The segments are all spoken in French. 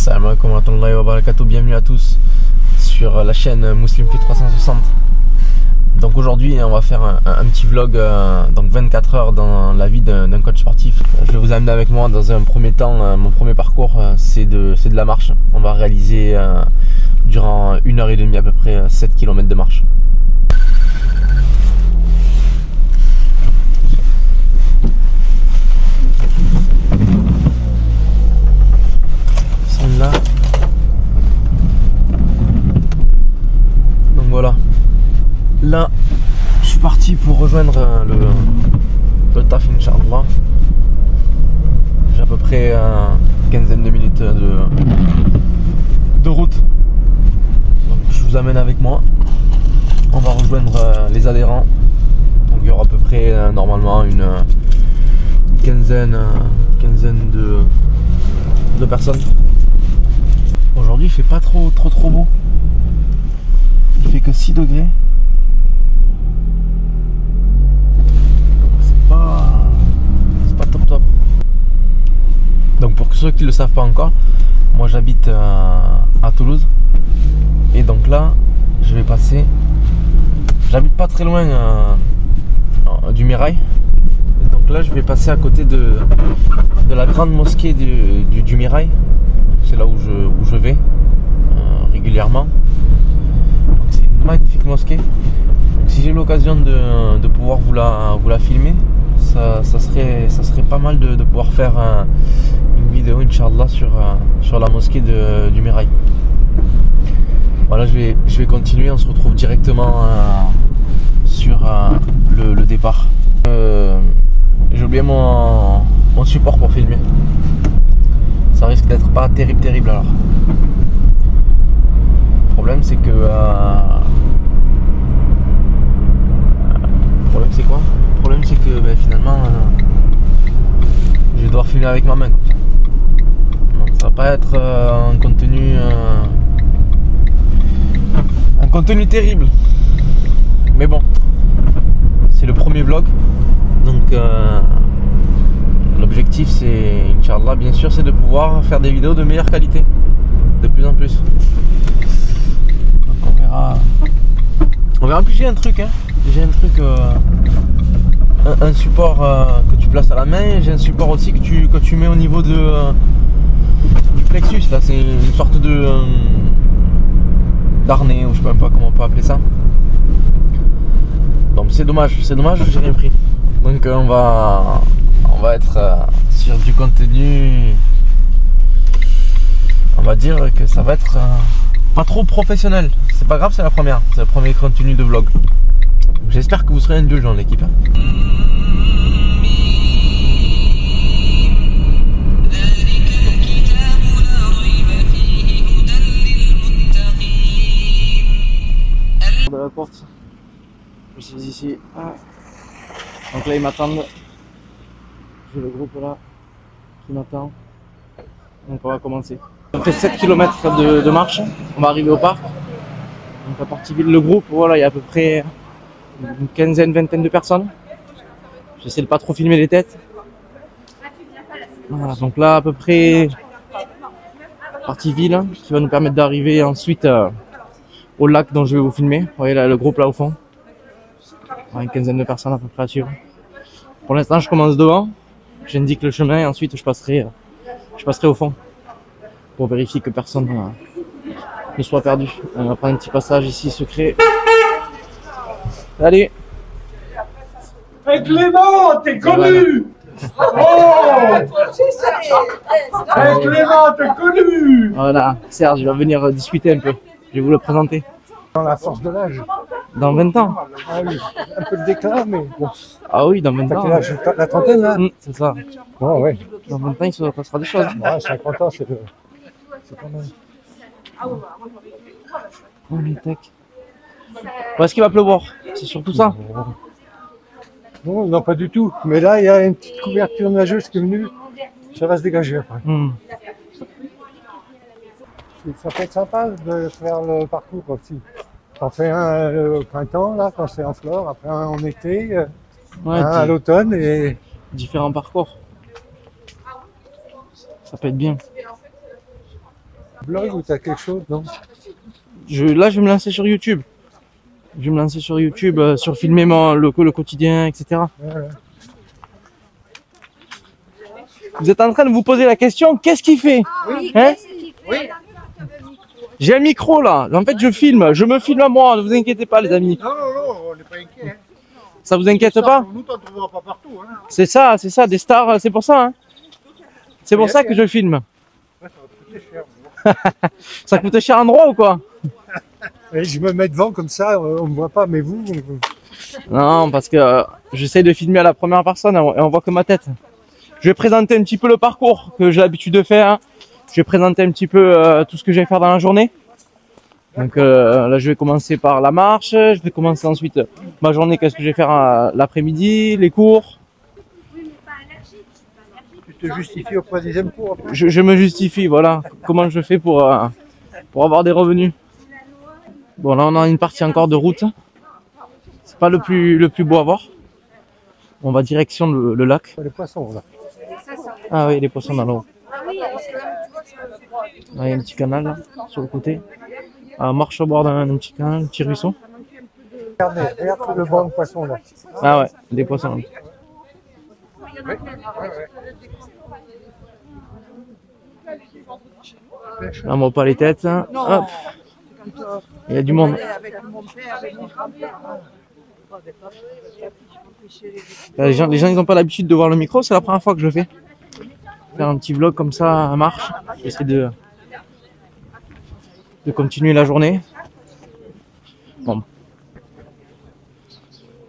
Salam alaikum wa rahmatullahi wa barakatuh, bienvenue à tous sur la chaîne Muslimfit 360. Donc aujourd'hui on va faire un petit vlog, donc 24 heures dans la vie d'un coach sportif. Je vais vous amener avec moi dans un premier temps, mon premier parcours c'est de la marche. On va réaliser durant 1h30 à peu près 7 km de marche. Là. Donc voilà, là je suis parti pour rejoindre le taf, Inch'Allah. J'ai à peu près une quinzaine de minutes de route, donc je vous amène avec moi. On va rejoindre les adhérents, donc il y aura à peu près normalement une quinzaine de personnes. Aujourd'hui il fait pas trop beau, il fait que 6 degrés, c'est pas top. Donc pour ceux qui ne le savent pas encore, moi j'habite à Toulouse, et donc là je vais passer, j'habite pas très loin du Mirail, donc là je vais passer à côté de la grande mosquée du Mirail. C'est là où je vais régulièrement. C'est une magnifique mosquée. Donc si j'ai l'occasion de pouvoir vous la filmer, ça serait pas mal de pouvoir faire une vidéo, Inch'Allah, sur la mosquée du Mirail. Voilà, je vais continuer. On se retrouve directement sur le départ. J'ai oublié mon support pour filmer. Ça risque d'être pas terrible alors. Le problème c'est que c'est quoi? Le problème c'est que finalement je vais devoir filmer avec ma main. Donc ça va pas être un contenu terrible. Mais bon, c'est le premier vlog. Donc l'objectif c'est, Inch'Allah bien sûr, c'est de pouvoir faire des vidéos de meilleure qualité, de plus en plus. Donc on verra. Puis j'ai un truc, un support que tu places à la main. J'ai un support aussi que tu mets au niveau du plexus. Là c'est une sorte d'harnais, ou je sais même pas comment on peut appeler ça. Donc c'est dommage, j'ai rien pris. Donc on va être sur du contenu, on va dire que ça va être pas trop professionnel. C'est pas grave, c'est le premier contenu de vlog. J'espère que vous serez indulgents, l'équipe. De la porte, je suis ici. Donc là ils m'attendent. J'ai le groupe là qui m'attend. Donc on va commencer. On fait 7 km de marche. On va arriver au parc. Donc à Partiville, le groupe, voilà, il y a à peu près une quinzaine, vingtaine de personnes. J'essaie de pas trop filmer les têtes. Voilà, donc là à peu près Partiville, qui va nous permettre d'arriver ensuite au lac dont je vais vous filmer. Vous voyez là le groupe là au fond. Une quinzaine de personnes à peu près à suivre. Pour l'instant je commence devant. J'indique le chemin et ensuite je passerai au fond pour vérifier que personne ne soit perdu. On va prendre un petit passage ici secret. Allez. Hey Clément, t'es connu. Oh. Hey Clément, t'es connu. Voilà, Serge, il va venir discuter un peu. Je vais vous le présenter. Dans la force de l'âge. Dans 20 ans. Ah oui, un peu de déclin, mais bon. Ah oui, dans 20 ans. La trentaine, là. C'est ça. Bon, ouais. Dans 20 ans, il se passera des choses. Ouais, 50 ans, c'est pas mal. Oh, les tac. Est-ce qu'il va pleuvoir? C'est surtout ça. Non, pas du tout. Mais là, il y a une petite couverture nageuse qui est venue. Ça va se dégager après. Ça peut être sympa de faire le parcours aussi. T'en fais un au printemps, là, quand c'est en fleurs, après un en été, un à l'automne et... Différents parcours. Ça peut être bien. Blog ou t'as quelque chose, non? Là, je vais me lancer sur YouTube. Je vais me lancer sur YouTube, sur filmer le quotidien, etc. Ouais. Vous êtes en train de vous poser la question, qu'est-ce qu'il fait? Hein? J'ai un micro là, en fait je filme, je me filme à moi, ne vous inquiétez pas les amis. Non, on n'est pas inquiet. Hein. Ça vous inquiète pas? Nous, t'en trouveras pas partout. Hein. C'est ça, des stars, c'est pour ça. Hein. C'est pour ça que je filme. Ouais, ça va coûter cher. Ça coûte cher en droit ou quoi? Et je me mets devant comme ça, on me voit pas, mais vous... Non, parce que j'essaie de filmer à la première personne et on voit que ma tête. Je vais présenter un petit peu le parcours que j'ai l'habitude de faire. Hein. Je vais présenter un petit peu tout ce que je vais faire dans la journée. Donc là, je vais commencer par la marche. Je vais commencer ensuite ma journée, qu'est-ce que je vais faire l'après-midi, les cours. Tu te justifies auprès des impôts après? Je me justifie, voilà, comment je fais pour avoir des revenus. Bon, là, on a une partie encore de route. C'est pas le plus beau à voir. On va direction le lac. Les poissons, là. Ah oui, les poissons dans l'eau. Là, il y a un petit canal là, sur le côté. Marche au bord d'un petit canal, un petit ruisseau. Regarde le banc de poissons là. Ah ouais, des poissons. Là, on voit pas les têtes. Hein. Hop. Il y a du monde. Les gens ils n'ont pas l'habitude de voir le micro, c'est la première fois que je le fais. Faire un petit vlog comme ça à marche. J'essaie de continuer la journée. Bon.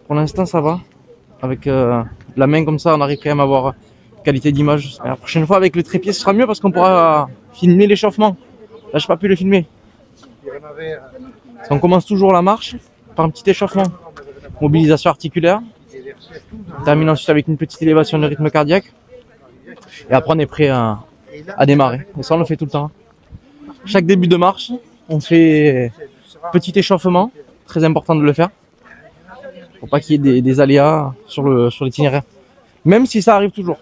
Pour l'instant ça va. Avec la main comme ça on arrive quand même à avoir qualité d'image. La prochaine fois avec le trépied ce sera mieux parce qu'on pourra filmer l'échauffement. Là j'ai pas pu le filmer. Parce qu'on commence toujours la marche par un petit échauffement. Mobilisation articulaire. On termine ensuite avec une petite élévation de rythme cardiaque. Et après on est prêt à démarrer. Et ça on le fait tout le temps. Chaque début de marche, on fait petit échauffement. Très important de le faire. Pour pas qu'il y ait des aléas sur l'itinéraire. Même si ça arrive toujours.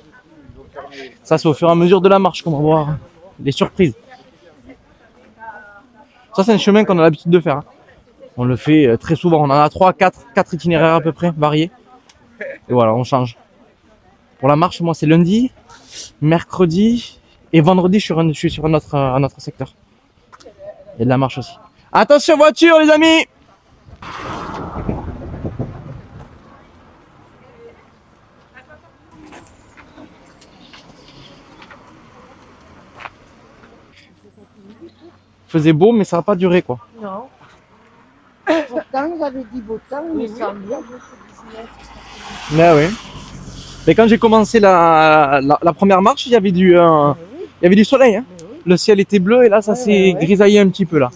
Ça c'est au fur et à mesure de la marche qu'on va voir des surprises. Ça c'est un chemin qu'on a l'habitude de faire. Hein. On le fait très souvent. On en a 4 itinéraires à peu près variés. Et voilà, on change. Pour la marche, moi c'est lundi, mercredi et vendredi je suis sur un autre secteur. Il y a de la marche aussi. Attention voiture les amis! Il faisait beau mais ça n'a pas duré quoi. Non. Pourtant ils avaient dit beau temps, mais ça bien. Mais oui. Mais quand j'ai commencé la première marche, il y avait du soleil. Hein. Le ciel était bleu et là ça s'est grisaillé un petit peu là.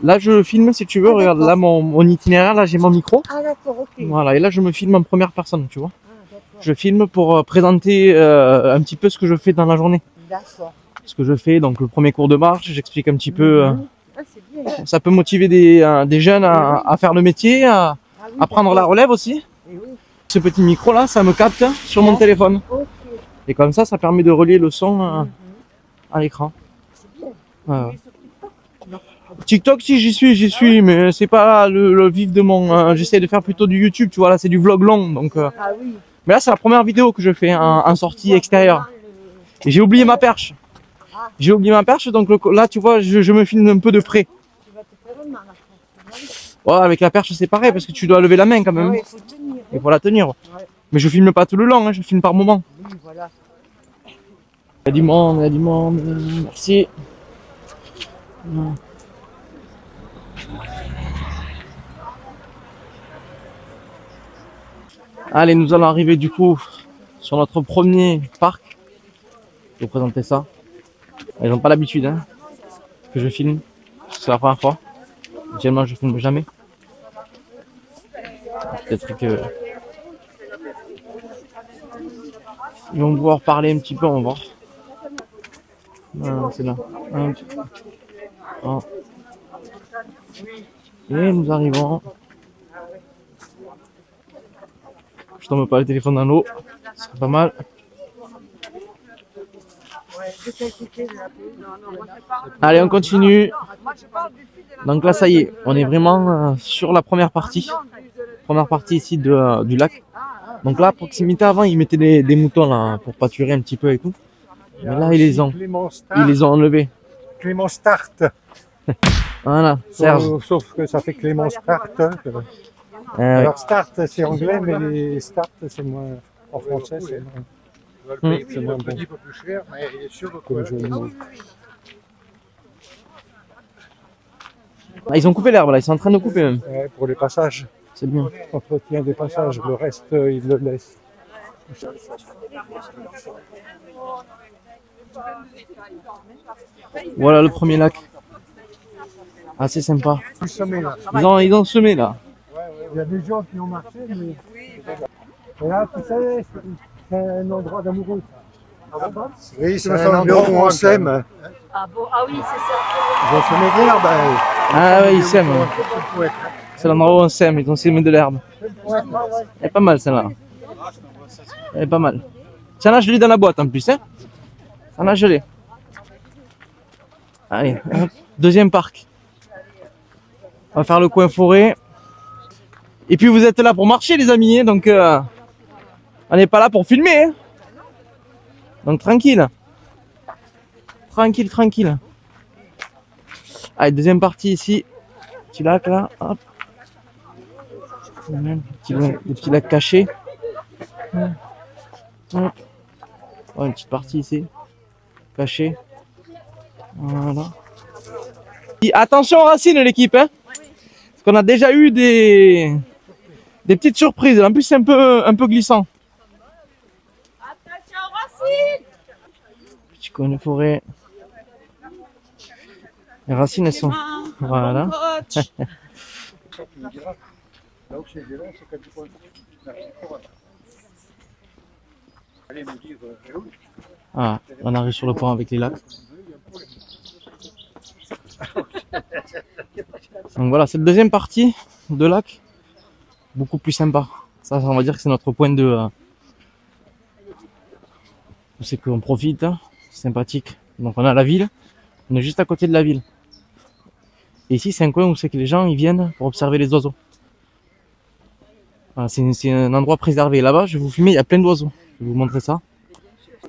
Là je filme si tu veux, regarde là mon itinéraire, là j'ai mon micro. Ah d'accord, ok. Voilà, et là je me filme en première personne, tu vois. Je filme pour présenter un petit peu ce que je fais dans la journée. D'accord. Ce que je fais, donc le premier cours de marche, j'explique un petit peu. Ah, c'est bien. Ça peut motiver des jeunes à faire le métier, à prendre la relève aussi. Et oui. Ce petit micro là, ça me capte sur mon téléphone. Ok. Et comme ça permet de relier le son à l'écran. C'est bien. Ouais. TikTok, si j'y suis, mais c'est pas le vif de mon. J'essaie de faire plutôt du YouTube, tu vois, là c'est du vlog long. Donc, Ah oui. mais là c'est la première vidéo que je fais en sortie extérieure. Et j'ai oublié ma perche. J'ai oublié ma perche, donc là tu vois, je me filme un peu de près. Tu vas te faire mal après. Ouais, avec la perche c'est pareil parce que tu dois lever la main quand même. Ouais, il faut tenir. Il faut la tenir. Ouais. Mais je filme pas tout le long, hein, je filme par moment. Oui, voilà. Il y a du monde, merci. Allez, nous allons arriver du coup sur notre premier parc. Je vais vous présenter ça. Ils n'ont pas l'habitude hein, que je filme. C'est la première fois. Habituellement, je filme jamais. Peut-être que ils vont pouvoir parler un petit peu, on va voir. Ah, c'est là. Oh. Et nous arrivons. Je tombe pas le téléphone dans l'eau, ce serait pas mal. Allez, on continue. Donc là, ça y est, on est vraiment sur la première partie. Première partie ici du lac. Donc là, à proximité, avant, ils mettaient des moutons là pour pâturer un petit peu et tout. Mais là, ils les ont enlevés. Clément Start. Voilà, Serge. Sauf que ça fait Clément Start. Alors Start, c'est anglais, mais les Start, c'est moins... En français, c'est moins... C'est moins bon. Comme jeu de mots. Ah, ils ont coupé l'herbe là, ils sont en train de couper même. Ouais, pour les passages. C'est bien. Entretien des passages, le reste, ils le laissent. Voilà le premier lac. Assez sympa. Du sommet, là. Ils ont semé là. Il y a des gens qui ont marché, mais... Et là, tu sais, c'est un endroit d'amoureux. Oui, c'est un endroit où on s'aime. Ah bon, ah oui, c'est ça. Ils ont semé de l'herbe. Ah oui, ils s'aiment. C'est l'endroit où on s'aime, ils ont semé de l'herbe. Elle est pas mal celle-là. Elle est pas mal. Ça là, je l'ai dans la boîte en plus. Hein, ça là, je l'ai. Allez, hop. Deuxième parc. On va faire le coin forêt. Et puis vous êtes là pour marcher les amis, hein, donc on n'est pas là pour filmer. Hein. Donc tranquille. Tranquille, tranquille. Allez, deuxième partie ici. Petit lac là, hop. Des petits lacs cachés. Hop. Oh, une petite partie ici. Cachée. Voilà. Et attention aux racines l'équipe, hein. Parce qu'on a déjà eu des petites surprises. En plus c'est un peu glissant. Attention aux racines. Petit coin de forêt. Les racines elles sont. Voilà. Ah, on arrive sur le pont avec les lacs. Donc voilà, cette deuxième partie de lac, beaucoup plus sympa. Ça, on va dire que c'est notre point de... c'est qu'on profite, hein. C'est sympathique. Donc on a la ville, on est juste à côté de la ville. Et ici, c'est un coin où c'est que les gens ils viennent pour observer les oiseaux. Voilà, c'est un endroit préservé. Là-bas, je vais vous filmer, il y a plein d'oiseaux. Je vais vous montrer ça.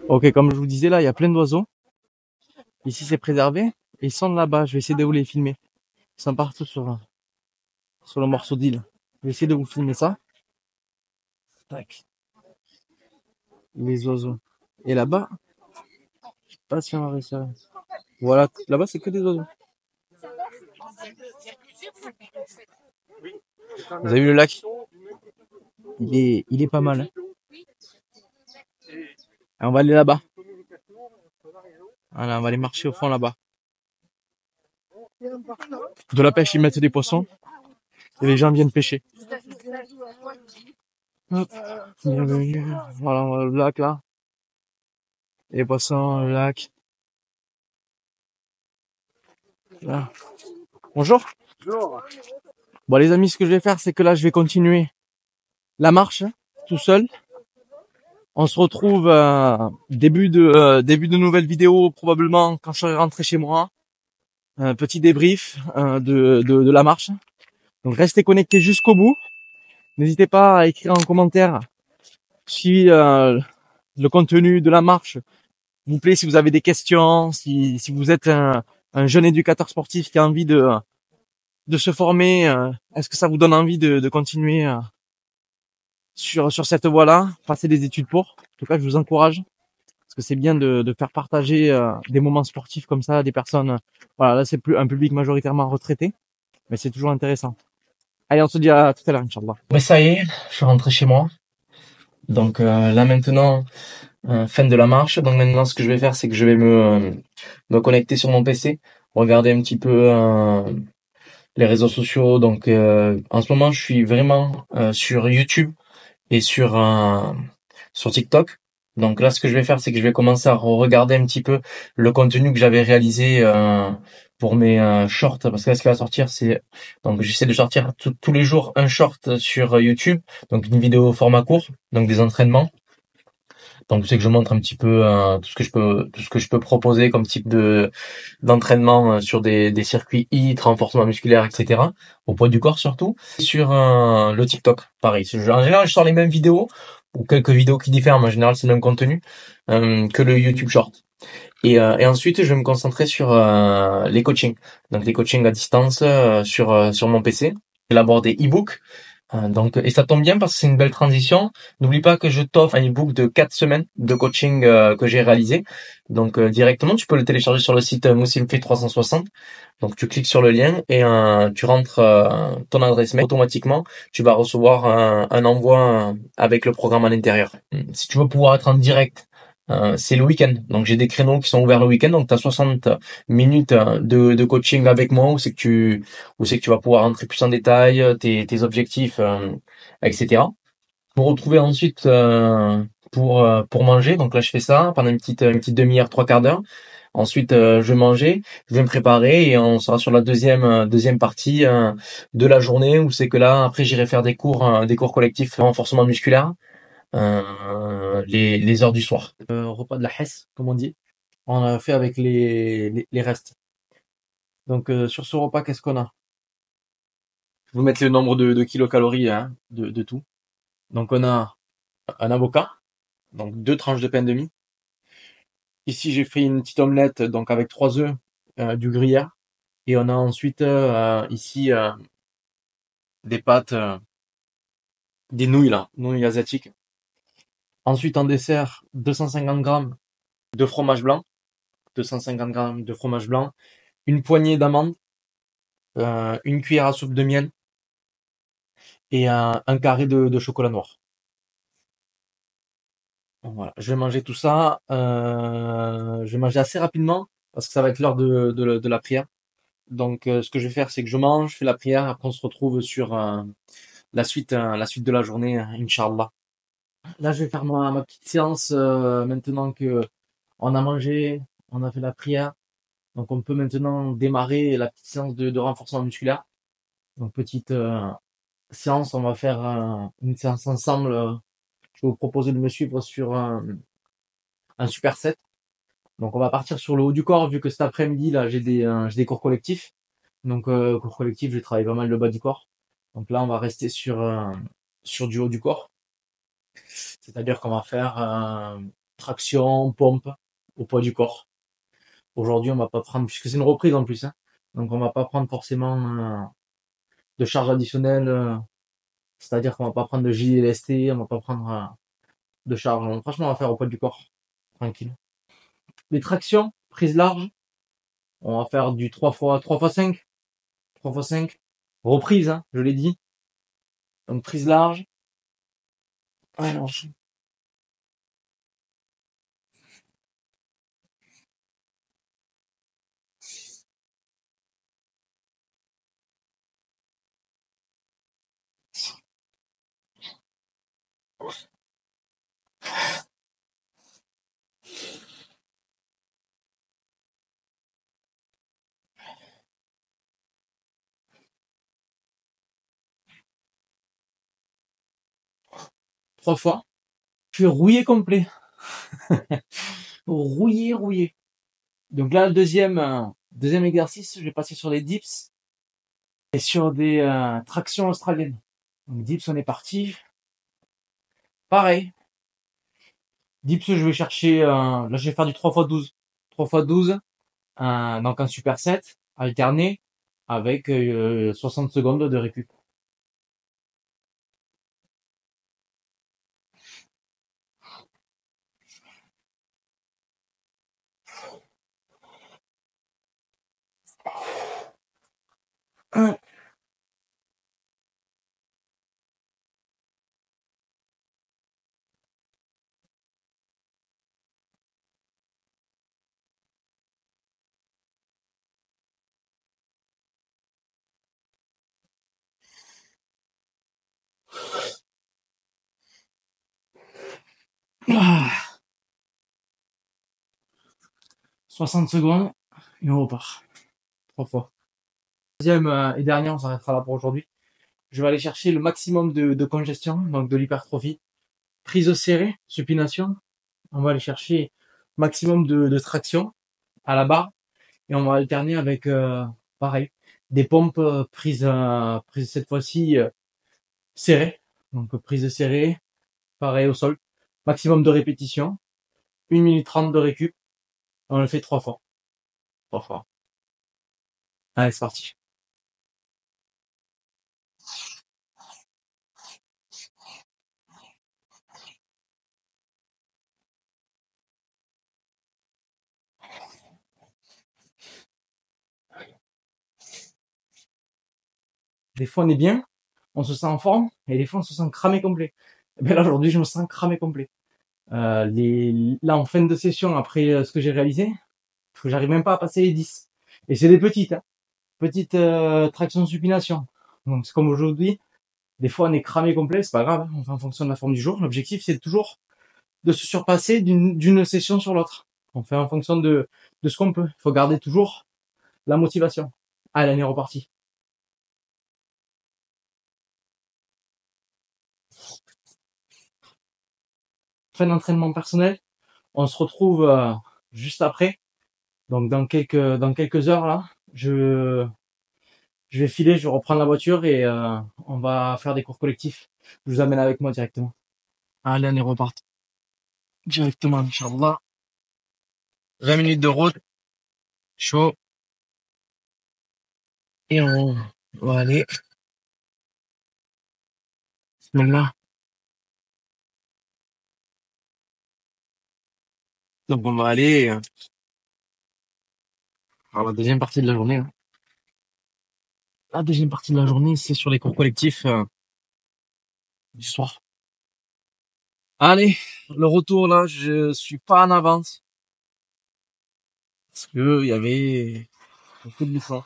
Ok, comme je vous disais, là, il y a plein d'oiseaux. Ici, c'est préservé. Et ils sont là-bas. Je vais essayer de vous les filmer. Ils sont partout sur le morceau d'île. Je vais essayer de vous filmer ça. Tac. Les oiseaux. Et là-bas, je sais pas si on va réussir. Voilà, là-bas, c'est que des oiseaux. Vous avez vu le lac? Il est pas mal. Hein. Et on va aller là-bas. Voilà, on va aller marcher au fond là-bas. De la pêche, ils mettent des poissons. Et les gens viennent pêcher. Hop. Bienvenue. Voilà, on va le lac là. Les poissons, le lac. Là. Bonjour. Bonjour. Bon les amis, ce que je vais faire, c'est que là, je vais continuer la marche tout seul. On se retrouve début de nouvelles vidéos probablement quand je serai rentré chez moi. Un petit débrief de la marche. Donc restez connectés jusqu'au bout. N'hésitez pas à écrire en commentaire si le contenu de la marche vous plaît, si vous avez des questions, si vous êtes un jeune éducateur sportif qui a envie de se former, est-ce que ça vous donne envie de continuer sur cette voie-là, passer des études pour. En tout cas, je vous encourage parce que c'est bien de faire partager des moments sportifs comme ça à des personnes. Voilà, là c'est plus un public majoritairement retraité, mais c'est toujours intéressant. Allez, on se dit à tout à l'heure, Inch'Allah. Mais ça y est, je suis rentré chez moi. Donc là maintenant, fin de la marche. Donc maintenant, ce que je vais faire, c'est que je vais me connecter sur mon PC, regarder un petit peu les réseaux sociaux. Donc en ce moment, je suis vraiment sur YouTube et sur TikTok. Donc là, ce que je vais faire, c'est que je vais commencer à regarder un petit peu le contenu que j'avais réalisé pour mes shorts, parce que là, ce qui va sortir, c'est donc j'essaie de sortir tous les jours un short sur YouTube, donc une vidéo au format court, donc des entraînements. Donc c'est que je montre un petit peu tout ce que je peux proposer comme type de d'entraînement sur des circuits HIIT, renforcement musculaire, etc. Au poids du corps surtout. Sur le TikTok, pareil. En général, je sors les mêmes vidéos ou quelques vidéos qui diffèrent, mais en général c'est le même contenu que le YouTube Short. Et ensuite, je vais me concentrer sur les coachings. Donc les coachings à distance sur mon PC. J'élabore des e-books. Et ça tombe bien parce que c'est une belle transition. N'oublie pas que je t'offre un e-book de 4 semaines de coaching que j'ai réalisé. Donc directement, tu peux le télécharger sur le site Moussilmfit 360. Donc tu cliques sur le lien et tu rentres ton adresse mail. Automatiquement, tu vas recevoir un envoi avec le programme à l'intérieur. Si tu veux pouvoir être en direct, c'est le week-end. Donc j'ai des créneaux qui sont ouverts le week-end. Donc tu as 60 minutes de coaching avec moi où c'est que tu vas pouvoir rentrer plus en détail, tes objectifs, etc. Pour retrouver ensuite pour manger. Donc là je fais ça pendant une petite demi-heure, trois quarts d'heure. Ensuite je vais manger, je vais me préparer et on sera sur la deuxième partie de la journée où c'est que là après j'irai faire des cours collectifs renforcement musculaire les heures du soir. Repas de la Hesse comme on dit. On a fait avec les restes. Donc sur ce repas qu'est-ce qu'on a? Je vais vous mettre le nombre de kilocalories hein, de tout. Donc on a un avocat, donc 2 tranches de pain de mie. Ici j'ai fait une petite omelette donc avec 3 œufs, du gruyère. Et on a ensuite ici des pâtes, des nouilles là, nouilles asiatiques. Ensuite en dessert 250 grammes de fromage blanc, 250 grammes de fromage blanc, une poignée d'amandes, une cuillère à soupe de miel et un carré de chocolat noir. Voilà, je vais manger tout ça. Je vais manger assez rapidement parce que ça va être l'heure de la prière. Donc, ce que je vais faire, c'est que je mange, je fais la prière, après on se retrouve sur la suite de la journée, Inch'Allah. Là, je vais faire ma petite séance maintenant que on a mangé, on a fait la prière. Donc, on peut maintenant démarrer la petite séance de renforcement musculaire. Donc, petite séance, on va faire une séance ensemble. Je vais vous proposer de me suivre sur un superset. Donc on va partir sur le haut du corps vu que cet après-midi là j'ai des cours collectifs. Donc cours collectifs, j'ai travaillé pas mal le bas du corps. Donc là on va rester sur du haut du corps. C'est-à-dire qu'on va faire traction, pompe au poids du corps. Aujourd'hui on va pas prendre, puisque c'est une reprise en plus, hein, donc on va pas prendre forcément de charge additionnelle. C'est-à-dire qu'on va pas prendre de JLST, on va pas prendre de charge. Donc, franchement on va faire au poids du corps. Tranquille. Les tractions, prise large, on va faire du 3x5. 3x5. Reprise, hein, je l'ai dit. Donc prise large. Alors, 3 fois. Je suis rouillé complet. Rouillé. Donc là, le deuxième exercice, je vais passer sur les dips et sur des tractions australiennes. Donc dips, on est parti. Pareil. Dips, je vais chercher, là je vais faire du 3x12. 3x12, donc un superset alterné avec 60 secondes de récup. Un. 60 secondes et on repart. 3 fois. Deuxième et dernier, on s'arrêtera là pour aujourd'hui. Je vais aller chercher le maximum de congestion, donc de l'hypertrophie. Prise serrée, supination. On va aller chercher maximum de traction à la barre et on va alterner avec pareil des pompes prises cette fois-ci serrées. Donc prise serrée, pareil au sol. Maximum de répétitions. 1 minute 30 de récup. On le fait 3 fois. 3 fois. Allez, c'est parti. Des fois on est bien, on se sent en forme, et des fois on se sent cramé complet. Et bien là aujourd'hui je me sens cramé complet. Là en fin de session, après ce que j'ai réalisé, j'arrive même pas à passer les 10. Et c'est des petites, hein. Petites tractions supination. Donc c'est comme aujourd'hui, des fois on est cramé complet, c'est pas grave, hein, on fait en fonction de la forme du jour. L'objectif c'est toujours de se surpasser d'une session sur l'autre. On fait en fonction de ce qu'on peut. Il faut garder toujours la motivation. Allez, on est reparti. Fin d'entraînement personnel. On se retrouve juste après. Donc dans quelques heures là, je vais filer, je vais reprendre la voiture et on va faire des cours collectifs. Je vous amène avec moi directement. Allez, on est reparti. Directement, Inch'Allah. 20 minutes de route. Chaud. Et on va aller. Bismillah. Donc on va aller à la deuxième partie de la journée, hein. La deuxième partie de la journée, c'est sur les cours collectifs du soir. Allez, le retour là, je suis pas en avance. Parce que il y avait beaucoup de bouchons.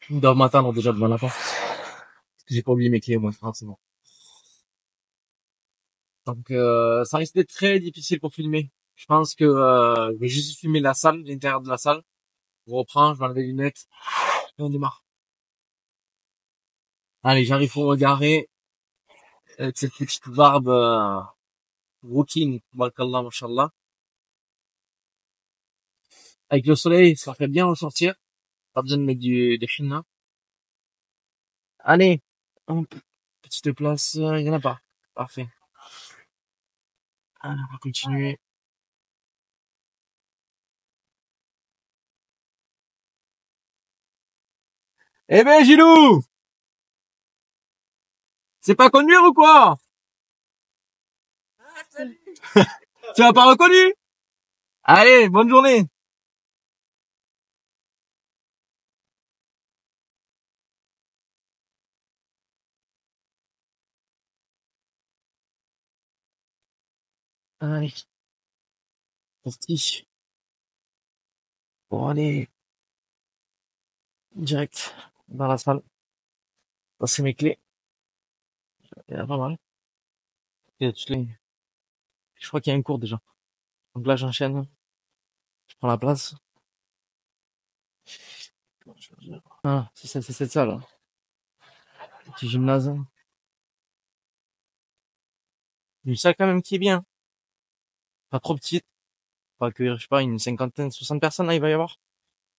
Ils doivent m'attendre déjà devant la porte. Parce que j'ai pas oublié mes clés, moi, forcément. Donc ça risque d'être très difficile pour filmer. Je pense que je vais juste filmer la salle, l'intérieur de la salle. Je reprends, je vais enlever les lunettes et on démarre. Allez, j'arrive pour me garer avec cette petite barbe routine, Barakallah, mashallah. Avec le soleil, ça fait bien ressortir. Pas besoin de mettre des henna. Allez, hop, petite place, il y en a pas. Parfait. Allez, on va continuer. Eh ben, Gilou! C'est pas conduire ou quoi? Tu m'as pas reconnu? Allez, bonne journée! Allez, parti. Bon, allez, direct dans la salle. Ça, c'est mes clés. Il y en a pas mal. Il y a toutes les... Je crois qu'il y a un cours déjà. Donc là, j'enchaîne. Je prends la place. Ah, c'est cette salle. Petit gymnase. Une salle quand même qui est bien. Pas trop petite. Pas accueillir, je sais pas, une cinquantaine, 60 personnes, là, il va y avoir.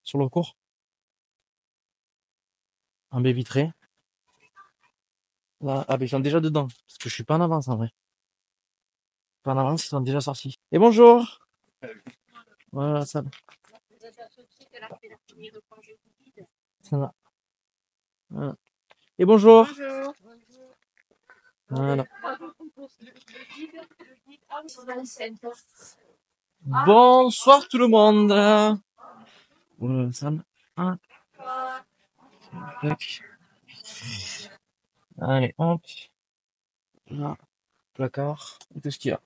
Sur le cours. En baie vitrée. Là, ah, ben, ils sont déjà dedans. Parce que je suis pas en avance, en vrai. Pas en avance, ils sont déjà sortis. Et bonjour! Voilà la salle. Ça va. Voilà. Et bonjour! Bonjour. Voilà. Bonsoir tout le monde! Voilà la salle. Ah. Tac. Allez, hop. Là. Placard. Qu'est-ce qu'il y a?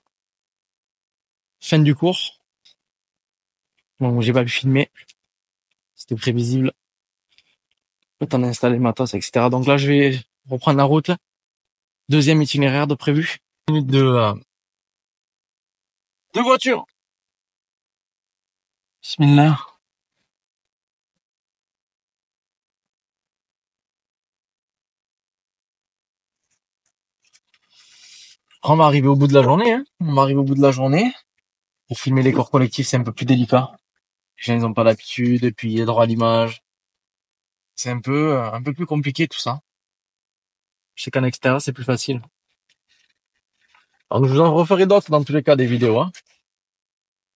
Fin du cours. Bon, j'ai pas pu filmer. C'était prévisible. Le temps d'installer le matos, etc. Donc là, je vais reprendre la route. Deuxième itinéraire de prévu. Minute de voiture. Bismillah. On va arriver au bout de la journée, hein. On va arriver au bout de la journée. Pour filmer les cours collectifs, c'est un peu plus délicat. Les gens, ils ont pas l'habitude, et puis il y a droit à l'image. C'est un peu plus compliqué tout ça. Je sais qu'en extérieur, c'est plus facile. Donc je vous en referai d'autres dans tous les cas des vidéos, hein.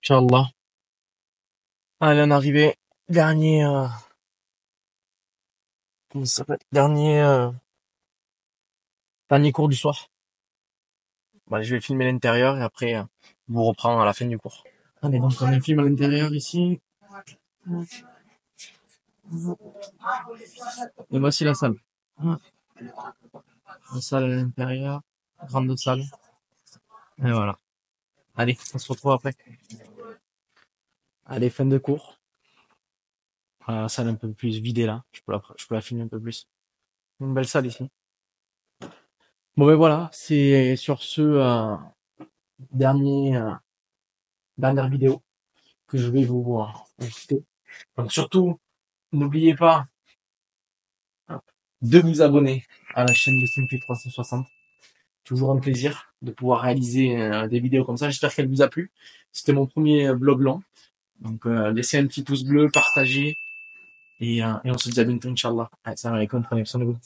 Inch'Allah. Allez, on est arrivé. Dernier, comment ça s'appelle? Dernier cours du soir. Bon, allez, je vais filmer l'intérieur et après, je vous reprends à la fin du cours. Allez, donc on filme à l'intérieur ici. Et voici la salle. La salle à l'intérieur. Grande salle. Et voilà. Allez, on se retrouve après. Allez, fin de cours. Voilà, la salle un peu plus vidée là. Je peux la filmer un peu plus. Une belle salle ici. Bon ben voilà, c'est sur ce dernière vidéo que je vais vous quitter. Donc surtout, n'oubliez pas de vous abonner à la chaîne de Simply 360. Toujours un plaisir de pouvoir réaliser des vidéos comme ça. J'espère qu'elle vous a plu. C'était mon premier vlog long. Donc laissez un petit pouce bleu, partagez. Et on se dit à bientôt, Inch'Allah. Assalamu alaikum, prenez soin de vous.